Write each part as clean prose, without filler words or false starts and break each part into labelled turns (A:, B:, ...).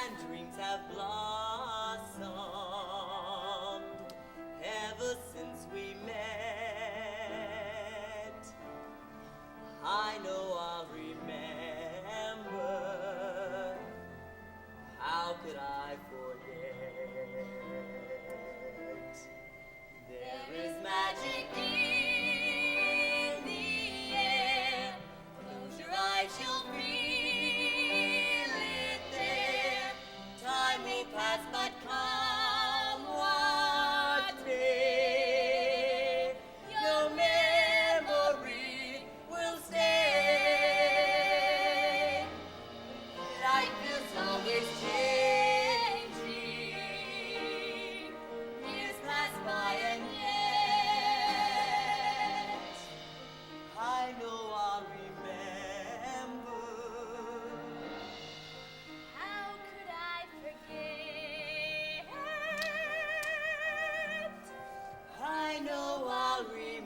A: and dreams have blossomed ever since we met. I know I'll remember. How could I forget? There is magic in the air. Close your eyes, you'll feel it there. Time will pass, but come what may, your memory will stay. Life is always changing. Years pass by and yet I know I'll remember.
B: How could I forget?
A: I know I'll remember.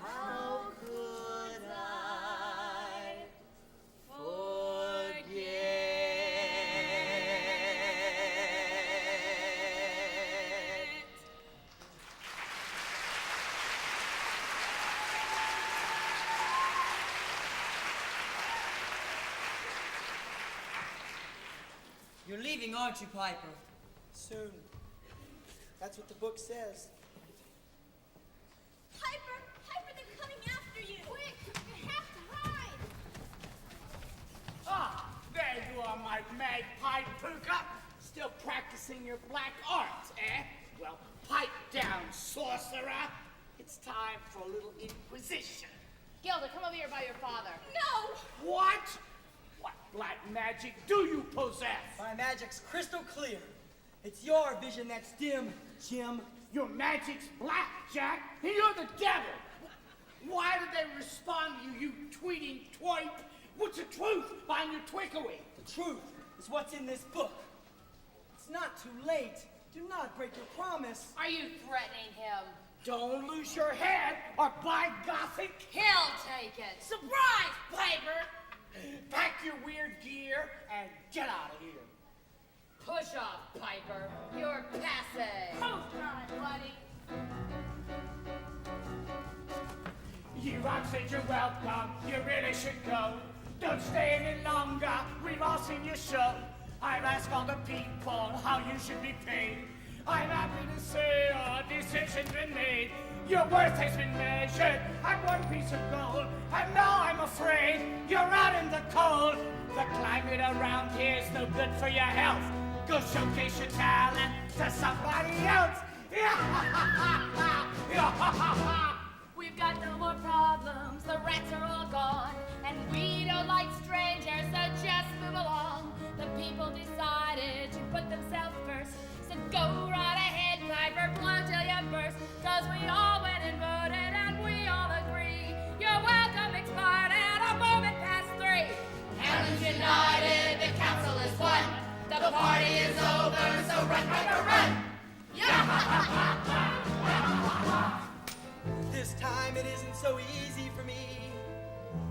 A: How could I forget?
C: You're leaving, aren't you, Piper?
D: Soon. That's what the book says.
B: Piper, they're coming after you. Quick, you have to hide.
E: Ah, there you are, my magpie Puka. Still practicing your black arts, eh? Well, pipe down, sorcerer. It's time for a little inquisition.
F: Gilda, come over here by your father.
B: No!
E: What? What black magic do you possess?
D: My magic's crystal clear. It's your vision that's dim, Jim.
E: Your magic's blackjack, and you're the devil. Why did they respond to you, you tweeting twipe? What's the truth behind your twickery?
D: The truth is what's in this book. It's not too late. Do not break your promise.
F: Are you threatening him?
E: Don't lose your head, or by Gothic,
F: He'll take it.
E: surprise, Piper! Pack your weird gear and get out of here.
F: Push off, Piper. You're passe.
B: Oh, God, buddy.
E: You Rob said you're welcome, you really should go. Don't stay any longer, we've all seen your show. I've asked all the people how you should be paid. I'm happy to say a decision's been made. Your worth has been measured at one piece of gold. And now I'm afraid you're out in the cold. The climate around here is no good for your health. Go showcase your talent to somebody else.
F: We've got no more problems. The rats are all gone. And we don't like strangers, so just move along. The people decided to put themselves first. So go right ahead, Piper, blow till you burst. Cause we all went and voted and we all agree. Your welcome expired at a moment past 3. Helen's united, the council is won. The party is over, so run, Piper, run!
D: This time it isn't so easy for me.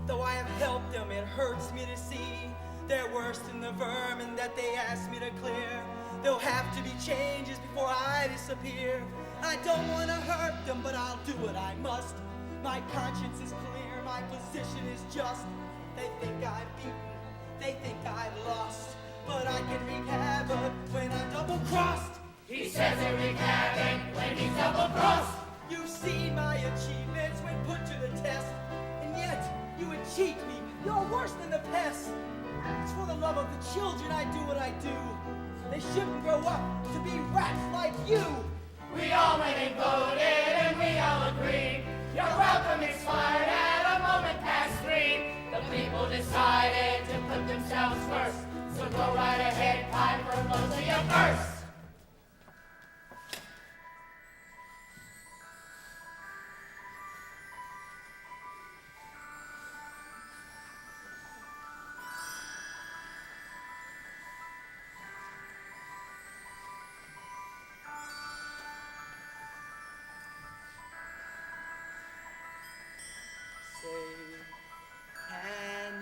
D: Though I have helped them, it hurts me to see they're worse than the vermin that they asked me to clear. There'll have to be changes before I disappear. I don't want to hurt them, but I'll do what I must. My conscience is clear, my position is just. They think I'm beaten, they think I've lost. But I can wreak havoc when I'm double-crossed.
E: He says they wreak havoc when he's double-crossed.
D: You see my achievements when put to the test, and yet you would cheat me. You're worse than the pest. It's for the love of the children I do what I do. They shouldn't grow up to be rats like you.
E: We all went and voted and we all agreed. Your welcome expired at a moment past 3. The people decided to put themselves first. So go right ahead, Piper, blow till you burst.
D: Say, can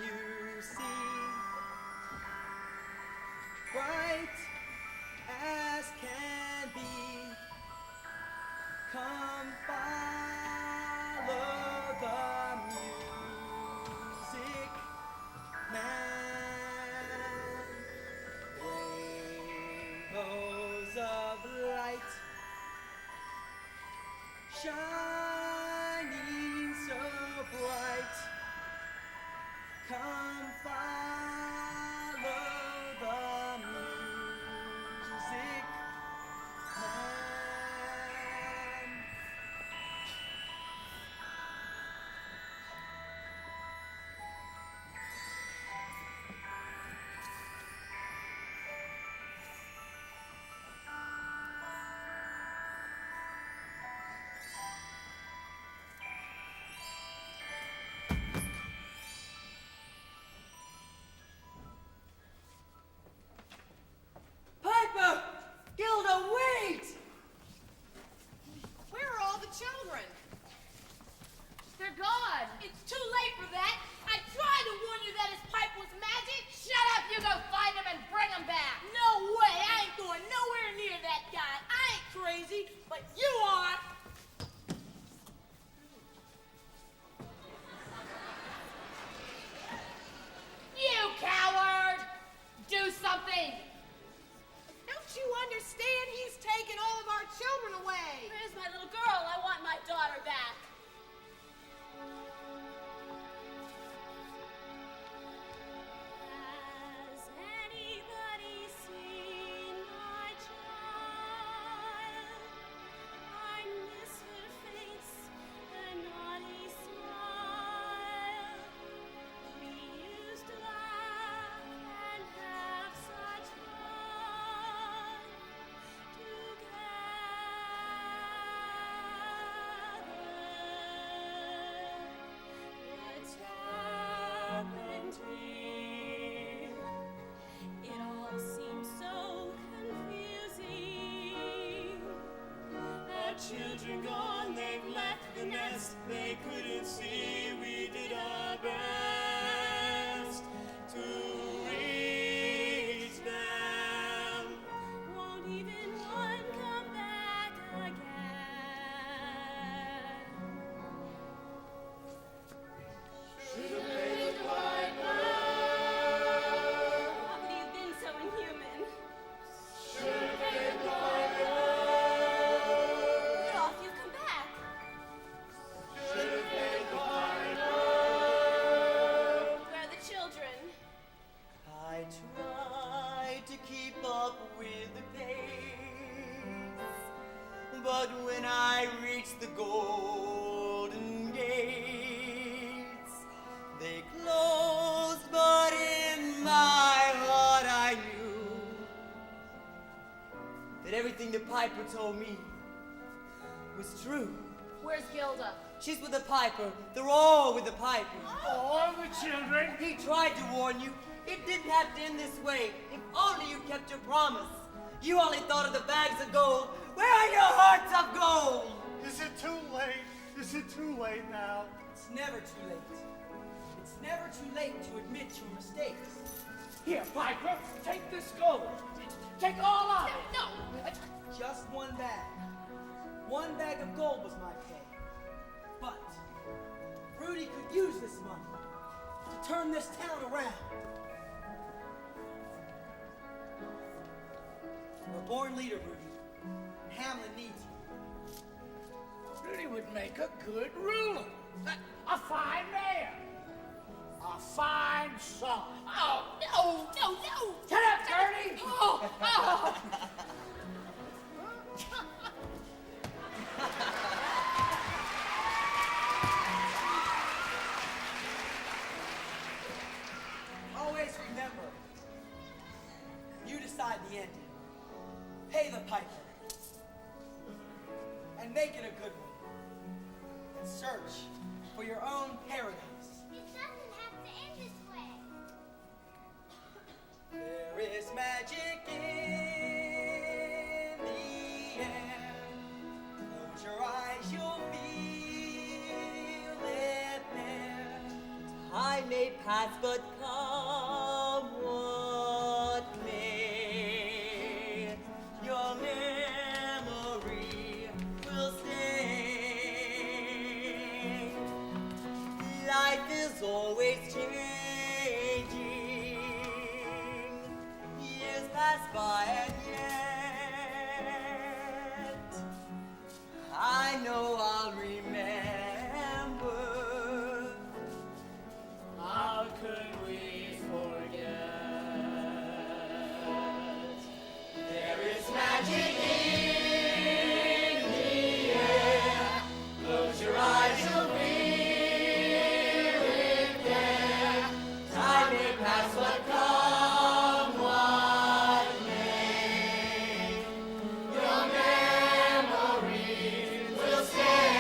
B: carpentry. It all seems so confusing. Our children gone, they've left the nest. They couldn't see we did our best to reach them. Won't even one come back again? Should have paid the piper. How could he have been so inhuman? Should have paid the piper. Rudolph, you've come back. Should have paid the piper. Where are the children?
D: I tried to keep up with the pace, but when I reached the golden gates, they closed, but in my heart I knew that everything the piper told me was true.
F: Where's Gilda?
C: She's with the piper. They're all with the piper.
E: All the children.
C: He tried to warn you. It didn't have to end this way. If only you kept your promise. You only thought of the bags of gold. Where are your hearts of gold?
E: Is it too late? Is it too late now?
D: It's never too late. It's never too late to admit your mistakes.
E: Here, Piper, take this gold. Take all of it.
F: No!
D: Just one bag. One bag of gold was my pay. But Rudy could use this money to turn this town around. You're a born leader, Rudy. Hamelin needs you.
E: Rudy would make a good ruler. A fine mayor. A fine son.
F: Oh, no, no, no!
E: Get up, Gertie!
F: Oh, oh.
D: Always remember, you decide the ending. Pay the piper. And make it a good one. And search for your own paradise.
B: It doesn't have to end this way.
D: There is magic in the air. Close your eyes, you'll feel it there.
C: Time may pass, but come what may, your memory will stay. Life is always changing. Years pass by and yet I know I'll remember.
E: How could we forget?
C: There is magic in the air. Close your eyes, you'll feel it there. Time may pass, but come what may, your memories will stay.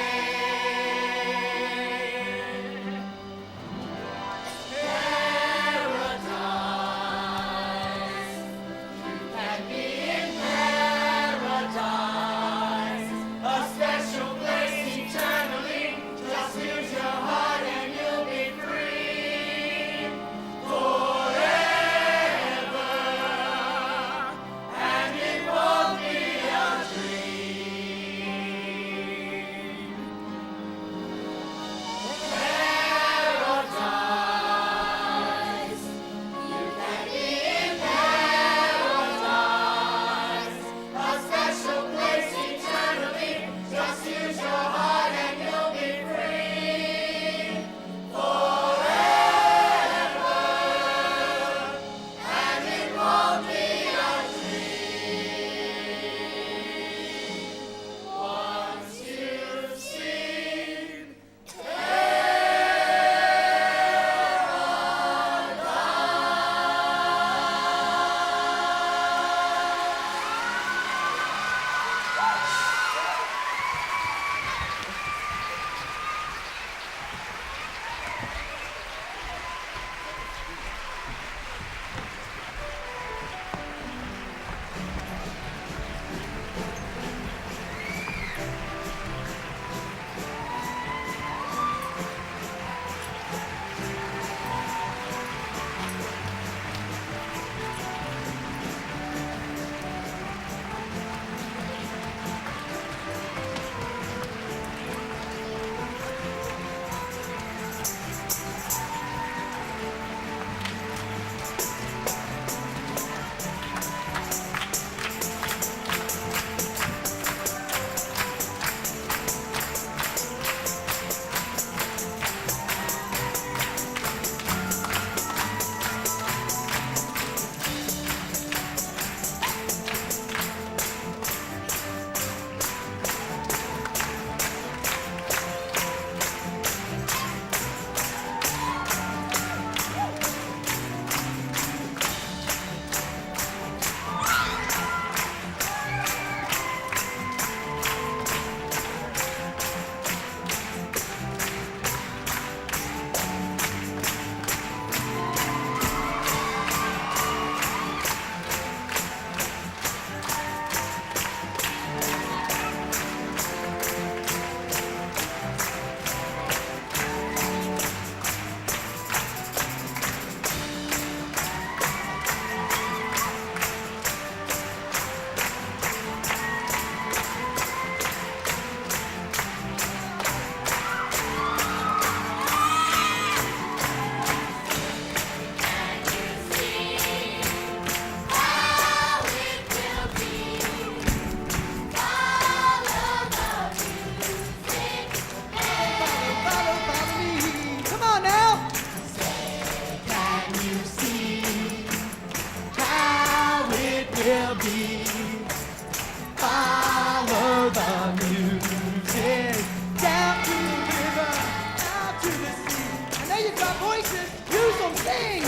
D: Sing!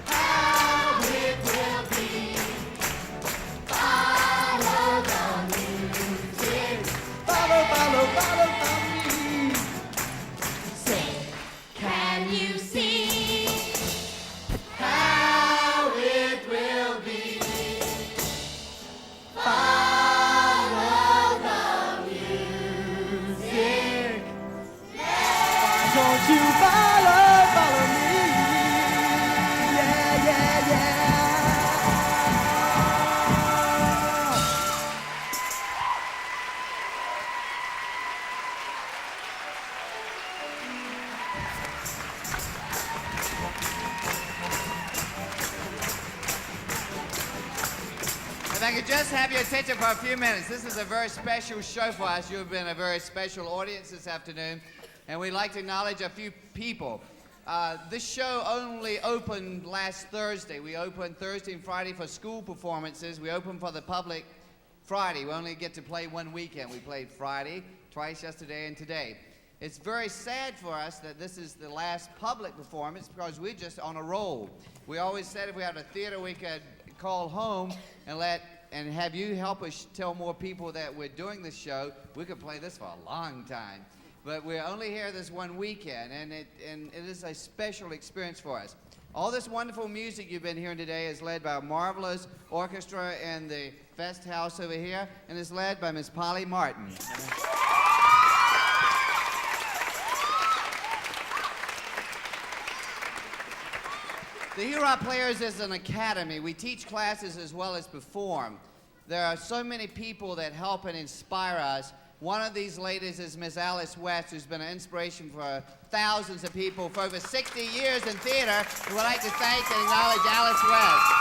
A: How it will be. Follow the music.
D: Follow, follow, follow, follow me.
A: Say, can you see how it will be? Follow the music.
D: Don't you follow, follow me. Yeah, yeah, yeah.
G: If I could just have your attention for a few minutes. This is a very special show for us. You've been a very special audience this afternoon, and we'd like to acknowledge a few people. This show only opened last Thursday. We opened Thursday and Friday for school performances. We opened for the public Friday. We only get to play one weekend. We played Friday, twice yesterday, and today. It's very sad for us that this is the last public performance because we're just on a roll. We always said if we had a theater we could call home and have you help us tell more people that we're doing this show. We could play this for a long time. But we're only here this one weekend, and it is a special experience for us. All this wonderful music you've been hearing today is led by a marvelous orchestra in the Fest House over here, and is led by Miss Polly Martin. The Hurrah Players is an academy. We teach classes as well as perform. There are so many people that help and inspire us. One of these ladies is Miss Alice West, who's been an inspiration for thousands of people for over 60 years in theater. We would like to thank and acknowledge Alice West.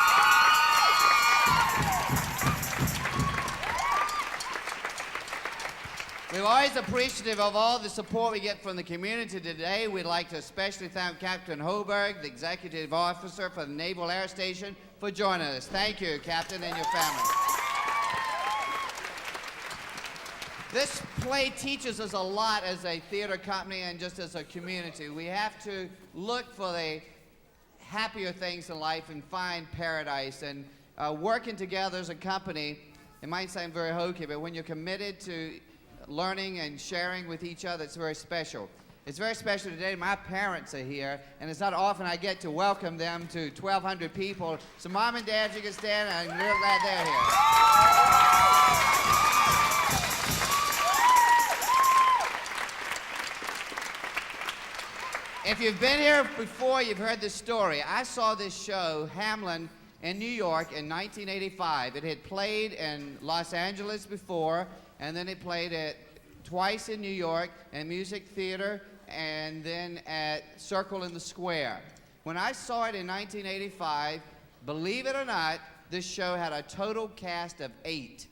G: We're always appreciative of all the support we get from the community today. We'd like to especially thank Captain Holberg, the Executive Officer for the Naval Air Station, for joining us. Thank you, Captain, and your family. This play teaches us a lot as a theater company and just as a community. We have to look for the happier things in life and find paradise. And working together as a company, it might sound very hokey, but when you're committed to learning and sharing with each other, it's very special. It's very special today. My parents are here, and it's not often I get to welcome them to 1,200 people. So Mom and Dad, you can stand, and I'm real glad they're here. If you've been here before, you've heard this story. I saw this show, HAMELIN, in New York in 1985. It had played in Los Angeles before, and then it played it twice in New York at Music Theater and then at Circle in the Square. When I saw it in 1985, believe it or not, this show had a total cast of 8.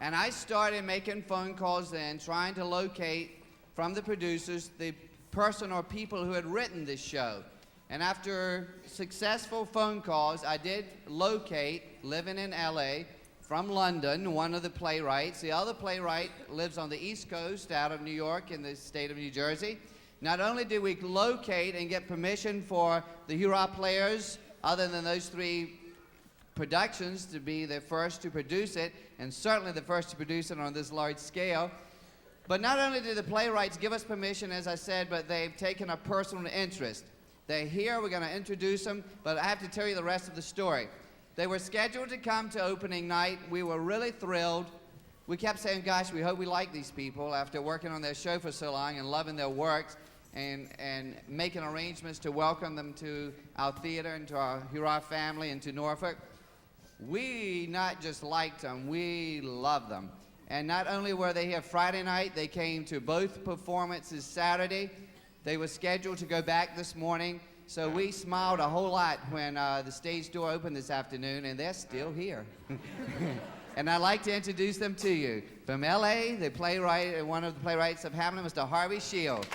G: And I started making phone calls then, trying to locate from the producers the person or people who had written this show. And after successful phone calls, I did locate, living in LA, from London, one of the playwrights. The other playwright lives on the East Coast out of New York in the state of New Jersey. Not only did we locate and get permission for the Hurrah Players, other than those 3 productions, to be the first to produce it, and certainly the first to produce it on this large scale, but not only did the playwrights give us permission, as I said, but they've taken a personal interest. They're here, we're going to introduce them, but I have to tell you the rest of the story. They were scheduled to come to opening night. We were really thrilled. We kept saying, gosh, we hope we like these people after working on their show for so long and loving their works and making arrangements to welcome them to our theater and to our Hurrah family and to Norfolk. We not just liked them, we loved them. And not only were they here Friday night, they came to both performances Saturday. They were scheduled to go back this morning. So we smiled a whole lot when the stage door opened this afternoon, and they're still here. And I'd like to introduce them to you. From LA, the playwright, one of the playwrights of HAMELIN, Mr. Harvey Shield.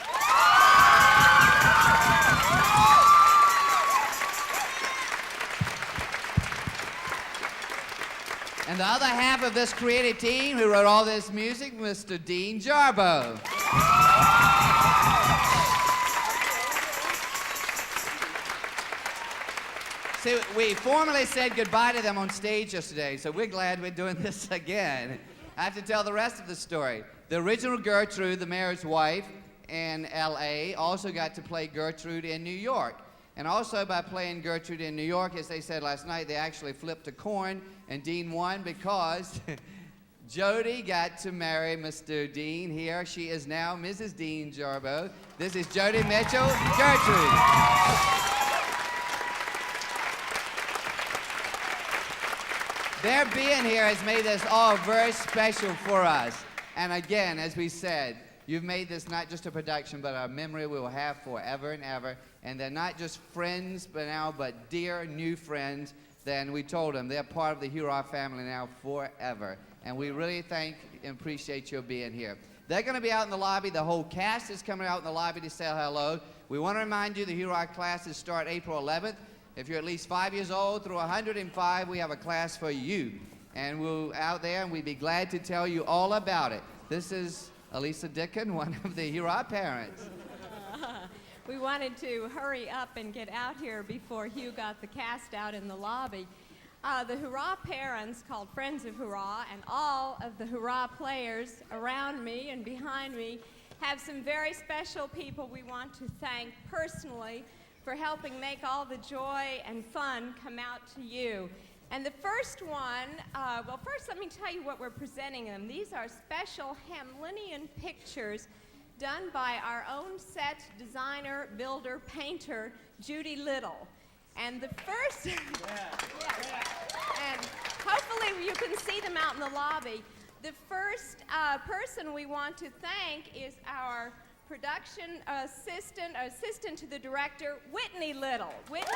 G: And the other half of this creative team who wrote all this music, Mr. Dean Jarboe. See, we formally said goodbye to them on stage yesterday, so we're glad we're doing this again. I have to tell the rest of the story. The original Gertrude, the mayor's wife in L.A., also got to play Gertrude in New York. And also by playing Gertrude in New York, as they said last night, they actually flipped a coin, and Dean won because Jody got to marry Mr. Dean here. She is now Mrs. Dean Jarboe. This is Jody Mitchell, Gertrude. Their being here has made this all very special for us. And again, as we said, you've made this not just a production, but a memory we will have forever and ever. And they're not just friends but dear new friends. Then we told them they're part of the Hurrah family now forever. And we really thank and appreciate your being here. They're going to be out in the lobby. The whole cast is coming out in the lobby to say hello. We want to remind you the Hurrah classes start April 11th. If you're at least 5 years old through 105, we have a class for you. And we're out there, and we'd be glad to tell you all about it. This is Elisa Dickin, one of the Hurrah parents.
H: We wanted to hurry up and get out here before Hugh got the cast out in the lobby. The Hurrah parents, called Friends of Hurrah, and all of the Hurrah players around me and behind me have some very special people we want to thank personally for helping make all the joy and fun come out to you. And the first one, well, first let me tell you what we're presenting them. These are special Hamelinian pictures done by our own set designer, builder, painter, Judy Little. And the first, and hopefully you can see them out in the lobby. The first person we want to thank is our production assistant to the director, Whitney Little. Whitney?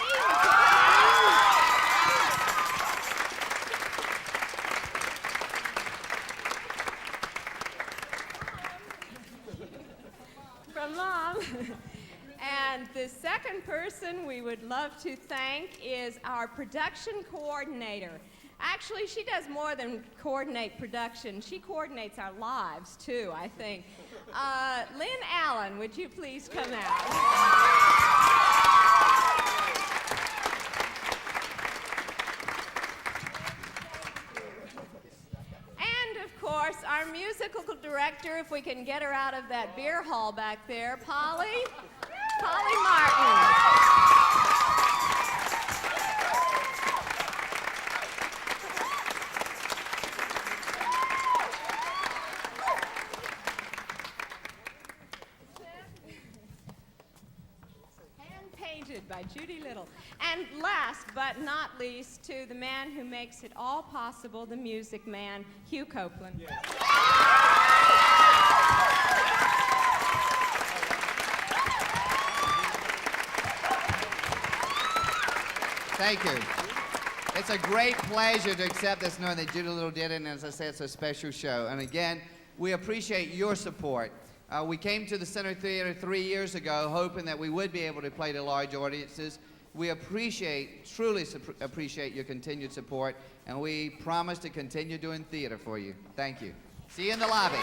H: From Mom. And the second person we would love to thank is our production coordinator. Actually, she does more than coordinate production. She coordinates our lives, too, I think. Lynn Allen, would you please come out? And, of course, our musical director, if we can get her out of that beer hall back there, Polly Martin. By Judy Little. And last but not least, to the man who makes it all possible, the music man, Hugh Copeland. Yes.
G: Thank you. It's a great pleasure to accept this, knowing that Judy Little did it, and as I said, it's a special show. And again, we appreciate your support. We came to the Center Theater 3 years ago hoping that we would be able to play to large audiences. We truly appreciate your continued support, and we promise to continue doing theater for you. Thank you. See you in the lobby.